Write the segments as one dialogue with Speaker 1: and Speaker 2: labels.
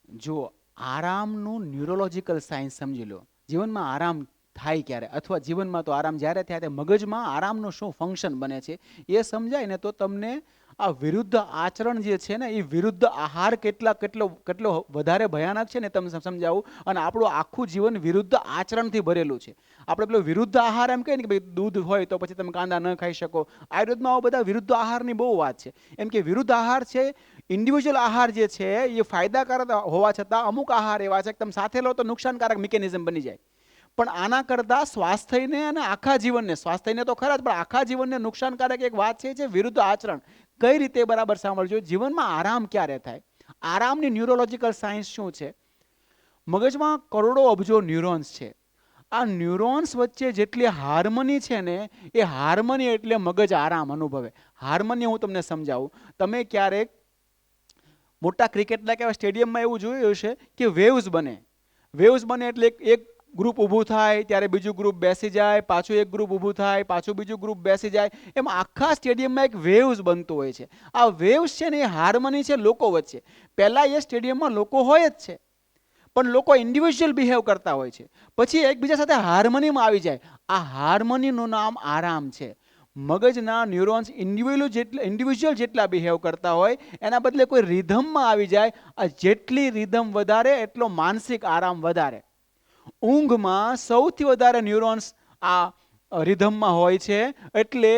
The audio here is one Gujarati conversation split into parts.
Speaker 1: જો આરામનું ન્યુરોલોજીકલ સાયન્સ સમજી લો. જીવનમાં આરામ થાય ક્યારે, અથવા જીવનમાં તો આરામ જ્યારે થાય ત્યારે મગજમાં આરામનું શું ફંક્શન બને છે એ સમજાય ને તો તમને આ વિરુદ્ધ આચરણ જે છે ને એ વિરુદ્ધ આહાર કેટલો વધારે ભયાનક છે ને તમને સમજાવું. અને આપણું આખું જીવન વિરુદ્ધ આચરણથી ભરેલું છે. આપણે પેલો વિરુદ્ધ આહાર એમ કહીએ ને કે ભાઈ દૂધ હોય તો પછી તમે કાંદા ન ખાઈ શકો. આયુર્વેદમાં આવા બધા વિરુદ્ધ આહારની બહુ વાત છે. એમ કે વિરુદ્ધ આહાર છે, ઇન્ડિવિજ્યુઅલ આહાર જે છે એ ફાયદાકારક હોવા છતાં અમુક આહાર એવા છે કે તમે સાથે લો તો નુકસાનકારક મિકેનિઝમ બની જાય. પણ આના કરતાં સ્વાસ્થ્યને અને આખા જીવનને, સ્વાસ્થ્યને તો ખરા જ પણ આખા જીવનને નુકસાનકારક એક વાત છે વિરુદ્ધ આચરણ. કઈ રીતે બરાબર સાંભળજો. જીવનમાં આરામ ક્યારે થાય, આરામની ન્યુરોલોજીકલ સાયન્સ શું છે. મગજમાં કરોડો અબજો ન્યુરોન્સ છે. આ ન્યુરોન્સ વચ્ચે જેટલી હાર્મની છે ને એ હાર્મની એટલે મગજ આરામ અનુભવે. હાર્મની હું તમને સમજાવું. તમે ક્યારેક મોટા ક્રિકેટના કેવા સ્ટેડિયમમાં એવું જોયું હશે કે વેવ્સ બને. વેવ્સ બને એટલે એક ગ્રુપ ઊભું થાય ત્યારે બીજું ગ્રુપ બેસી જાય, પાછું એક ગ્રુપ ઊભું થાય, પાછું બીજું ગ્રુપ બેસી જાય. એમ આખા સ્ટેડિયમમાં એક વેવ્સ બનતું હોય છે. આ વેવ્સ છે ને એ હાર્મની છે લોકો વચ્ચે. પહેલાં એ સ્ટેડિયમમાં લોકો હોય જ છે પણ લોકો ઇન્ડિવિજ્યુઅલ બિહેવ કરતા હોય છે. પછી એકબીજા સાથે હાર્મનીમાં આવી જાય. આ હાર્મનીનું નામ આરામ છે. મગજના ન્યુરોન્સ ઇન્ડિવિજ્યુઅલ જેટલા બિહેવ કરતા હોય એના બદલે કોઈ રિધમમાં આવી જાય. આ જેટલી રિધમ વધારે એટલો માનસિક આરામ વધારે. ઊંઘમાં સૌથી વધારે ન્યુરોન્સ આ રિધમમાં હોય છે એટલે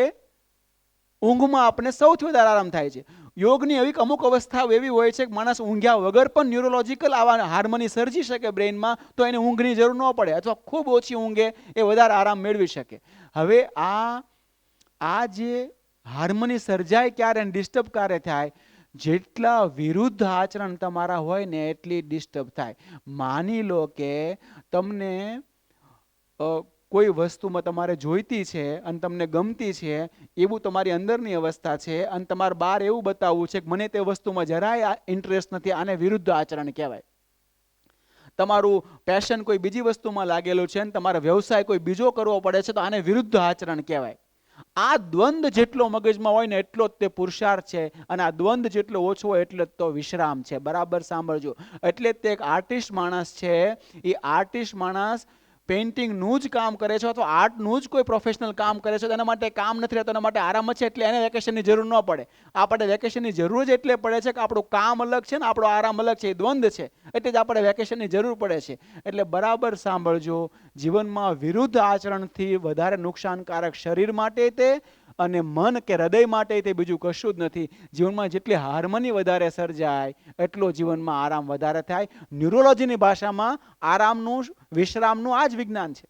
Speaker 1: ઊંઘમાં આપણે સૌથી વધારે આરામ થાય છે. યોગની એવી અમુક અવસ્થાઓ એવી હોય છે કે માણસ ઊંઘ્યા વગર પણ ન્યુરોલોજીકલ આવા હાર્મની સર્જી શકે બ્રેઇનમાં, તો એને ઊંઘની જરૂર ન પડે, અથવા ખૂબ ઓછી ઊંઘે એ વધારે આરામ મેળવી શકે. હવે આ જે હાર્મની સર્જાય ક્યારે અને ડિસ્ટર્બ ક્યારે થાય, જેટલા વિરુદ્ધ આચરણ તમારા હોય ને એટલી ડિસ્ટર્બ થાય. માની લો કે તમને કોઈ વસ્તુમાં તમારે જોઈતી છે અને તમને ગમતી છે એવું તમારી અંદરની અવસ્થા છે, અને તમારે બહાર એવું બતાવવું છે કે મને તે વસ્તુમાં જરાય ઇન્ટરેસ્ટ નથી, આને વિરુદ્ધ આચરણ કહેવાય. તમારું પેશન કોઈ બીજી વસ્તુમાં લાગેલું છે અને તમારે વ્યવસાય કોઈ બીજો કરવો પડે છે તો આને વિરુદ્ધ આચરણ કહેવાય. આ દ્વંદ જેટલો મગજમાં હોય ને એટલો જ તે પુરુષાર્થ છે, અને આ દ્વંદ જેટલો ઓછો હોય એટલે જ તો વિશ્રામ છે. બરાબર સાંભળજો. એટલે જ તે એક આર્ટિસ્ટ માણસ છે, એ આર્ટિસ્ટ માણસ પેઇન્ટિંગનું જ કામ કરે છે અથવા આર્ટનું જ કોઈ પ્રોફેશનલ કામ કરે છે તો એના માટે કામ નથી રહેતું, એના માટે આરામ છે, એટલે એને વેકેશનની જરૂર ન પડે. આપણે વેકેશનની જરૂર જ એટલે પડે છે કે આપણું કામ અલગ છે ને આપણો આરામ અલગ છે, એ દ્વંદ છે, એટલે જ આપણે વેકેશનની જરૂર પડે છે. એટલે બરાબર સાંભળજો. જીવનમાં વિરુદ્ધ આચરણથી વધારે નુકસાનકારક શરીર માટે તે અને મન કે હૃદય માટે તે બીજું કશું જ નથી. જીવનમાં જેટલી હાર્મની વધારે સર્જાય એટલો જીવનમાં આરામ વધારે થાય. ન્યુરોલોજીની ભાષામાં આરામનું, વિશ્રામનું આ જ વિજ્ઞાન છે.